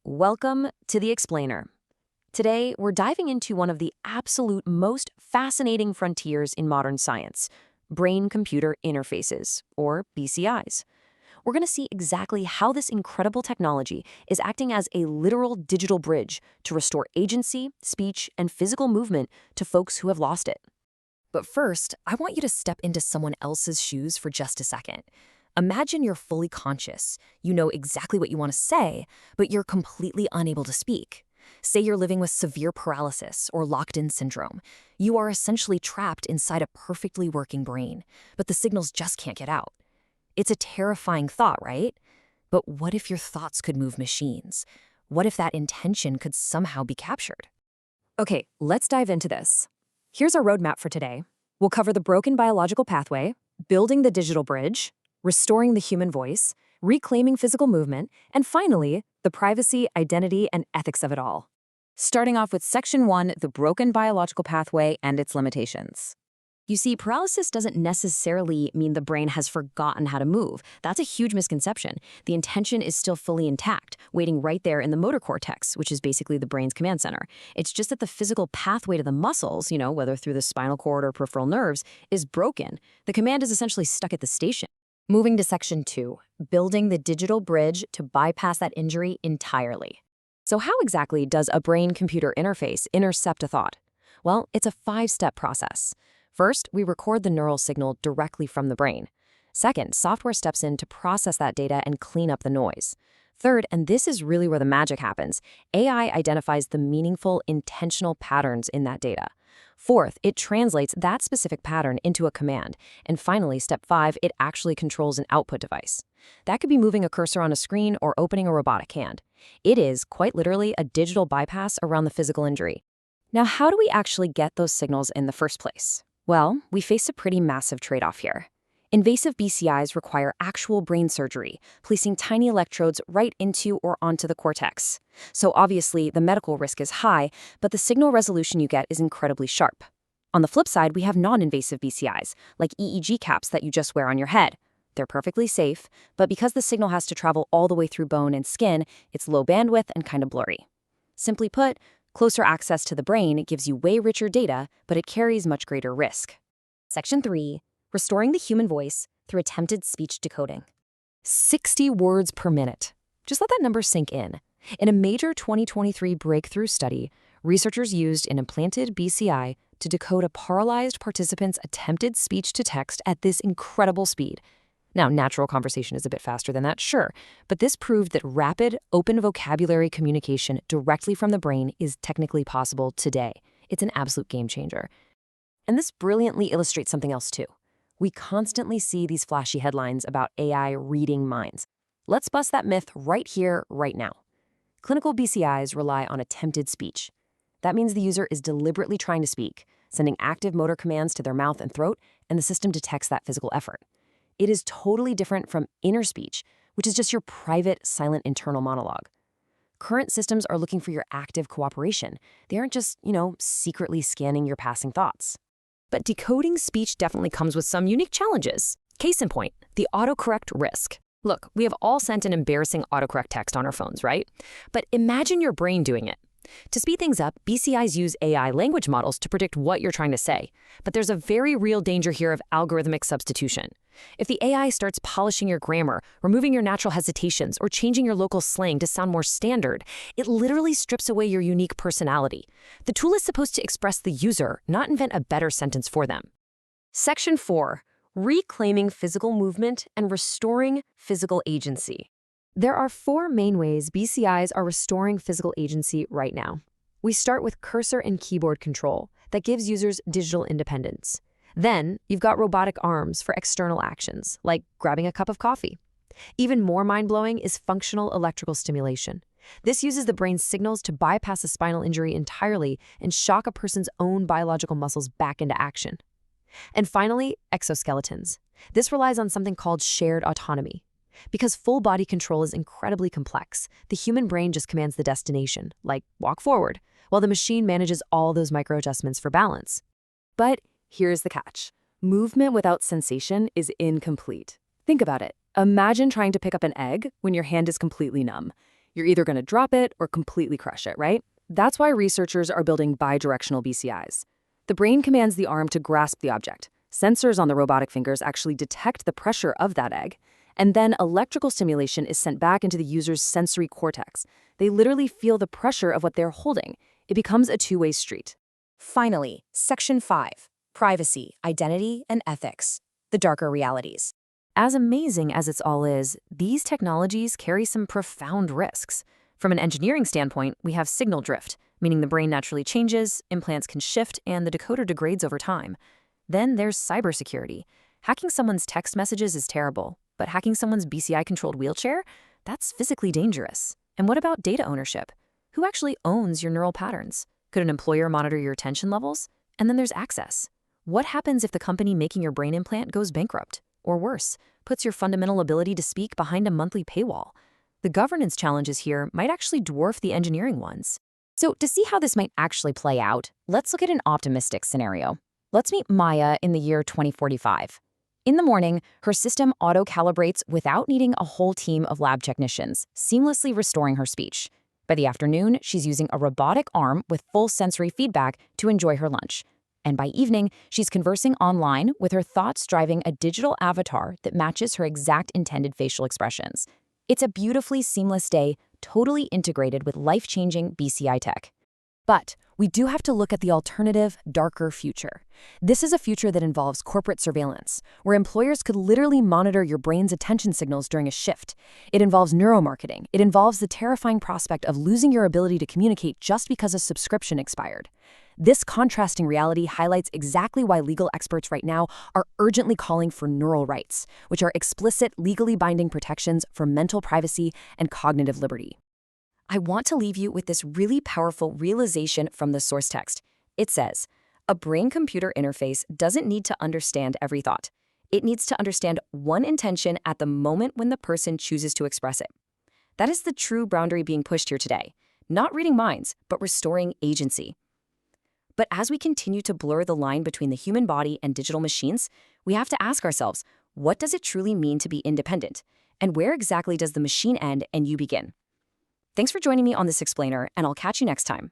Welcome to The Explainer. Today, we're diving into one of the absolute most fascinating frontiers in modern science, brain-computer interfaces, or BCIs. We're going to see exactly how this incredible technology is acting as a literal digital bridge to restore agency, speech, and physical movement to folks who have lost it. But first, I want you to step into someone else's shoes for just a second. Imagine you're fully conscious. You know exactly what you want to say, but you're completely unable to speak. Say you're living with severe paralysis or locked-in syndrome. You are essentially trapped inside a perfectly working brain, but the signals just can't get out. It's a terrifying thought, right? But what if your thoughts could move machines? What if that intention could somehow be captured? Okay, let's dive into this. Here's our roadmap for today. We'll cover the broken biological pathway, building the digital bridge, restoring the human voice, reclaiming physical movement, and finally, the privacy, identity, and ethics of it all. Starting off with Section 1, the broken biological pathway and its limitations. You see, paralysis doesn't necessarily mean the brain has forgotten how to move. That's a huge misconception. The intention is still fully intact, waiting right there in the motor cortex, which is basically the brain's command center. It's just that the physical pathway to the muscles, whether through the spinal cord or peripheral nerves, is broken. The command is essentially stuck at the station. Moving to Section 2, building the digital bridge to bypass that injury entirely. So how exactly does a brain-computer interface intercept a thought? Well, it's a 5-step process. First, we record the neural signal directly from the brain. Second, software steps in to process that data and clean up the noise. Third, and this is really where the magic happens, AI identifies the meaningful, intentional patterns in that data. Fourth, it translates that specific pattern into a command. And finally, step 5, it actually controls an output device. That could be moving a cursor on a screen or opening a robotic hand. It is, quite literally, a digital bypass around the physical injury. Now, how do we actually get those signals in the first place? Well, we face a pretty massive trade-off here. Invasive BCIs require actual brain surgery, placing tiny electrodes right into or onto the cortex. So obviously, the medical risk is high, but the signal resolution you get is incredibly sharp. On the flip side, we have non-invasive BCIs, like EEG caps that you just wear on your head. They're perfectly safe, but because the signal has to travel all the way through bone and skin, it's low bandwidth and kind of blurry. Simply put, closer access to the brain gives you way richer data, but it carries much greater risk. Section 3. Restoring the human voice through attempted speech decoding. 60 words per minute. Just let that number sink in. In a major 2023 breakthrough study, researchers used an implanted BCI to decode a paralyzed participant's attempted speech-to-text at this incredible speed. Now, natural conversation is a bit faster than that, sure, but this proved that rapid, open vocabulary communication directly from the brain is technically possible today. It's an absolute game changer. And this brilliantly illustrates something else too. We constantly see these flashy headlines about AI reading minds. Let's bust that myth right here, right now. Clinical BCIs rely on attempted speech. That means the user is deliberately trying to speak, sending active motor commands to their mouth and throat, and the system detects that physical effort. It is totally different from inner speech, which is just your private, silent internal monologue. Current systems are looking for your active cooperation. They aren't just, secretly scanning your passing thoughts. But decoding speech definitely comes with some unique challenges. Case in point, the autocorrect risk. Look, we have all sent an embarrassing autocorrect text on our phones, right? But imagine your brain doing it. To speed things up, BCIs use AI language models to predict what you're trying to say. But there's a very real danger here of algorithmic substitution. If the AI starts polishing your grammar, removing your natural hesitations, or changing your local slang to sound more standard, it literally strips away your unique personality. The tool is supposed to express the user, not invent a better sentence for them. Section 4. Reclaiming physical movement and restoring physical agency. There are 4 main ways BCIs are restoring physical agency right now. We start with cursor and keyboard control that gives users digital independence. Then, you've got robotic arms for external actions, like grabbing a cup of coffee. Even more mind-blowing is functional electrical stimulation. This uses the brain's signals to bypass a spinal injury entirely and shock a person's own biological muscles back into action. And finally, exoskeletons. This relies on something called shared autonomy. Because full body control is incredibly complex, the human brain just commands the destination, like walk forward, while the machine manages all those micro-adjustments for balance. But here's the catch. Movement without sensation is incomplete. Think about it. Imagine trying to pick up an egg when your hand is completely numb. You're either going to drop it or completely crush it, right? That's why researchers are building bidirectional BCIs. The brain commands the arm to grasp the object. Sensors on the robotic fingers actually detect the pressure of that egg, and then electrical stimulation is sent back into the user's sensory cortex. They literally feel the pressure of what they're holding. It becomes a two-way street. Finally, Section 5, Privacy, Identity, and Ethics, the darker realities. As amazing as it's all is, these technologies carry some profound risks. From an engineering standpoint, we have signal drift, meaning the brain naturally changes, implants can shift, and the decoder degrades over time. Then there's cybersecurity. Hacking someone's text messages is terrible, but hacking someone's BCI-controlled wheelchair? That's physically dangerous. And what about data ownership? Who actually owns your neural patterns? Could an employer monitor your attention levels? And then there's access. What happens if the company making your brain implant goes bankrupt? Or worse, puts your fundamental ability to speak behind a monthly paywall? The governance challenges here might actually dwarf the engineering ones. So to see how this might actually play out, let's look at an optimistic scenario. Let's meet Maya in the year 2045. In the morning, her system auto-calibrates without needing a whole team of lab technicians, seamlessly restoring her speech. By the afternoon, she's using a robotic arm with full sensory feedback to enjoy her lunch. And by evening, she's conversing online with her thoughts driving a digital avatar that matches her exact intended facial expressions. It's a beautifully seamless day, totally integrated with life-changing BCI tech. But we do have to look at the alternative, darker future. This is a future that involves corporate surveillance, where employers could literally monitor your brain's attention signals during a shift. It involves neuromarketing. It involves the terrifying prospect of losing your ability to communicate just because a subscription expired. This contrasting reality highlights exactly why legal experts right now are urgently calling for neural rights, which are explicit, legally binding protections for mental privacy and cognitive liberty. I want to leave you with this really powerful realization from the source text. It says, a brain-computer interface doesn't need to understand every thought. It needs to understand one intention at the moment when the person chooses to express it. That is the true boundary being pushed here today. Not reading minds, but restoring agency. But as we continue to blur the line between the human body and digital machines, we have to ask ourselves, what does it truly mean to be independent? And where exactly does the machine end and you begin? Thanks for joining me on this explainer, and I'll catch you next time.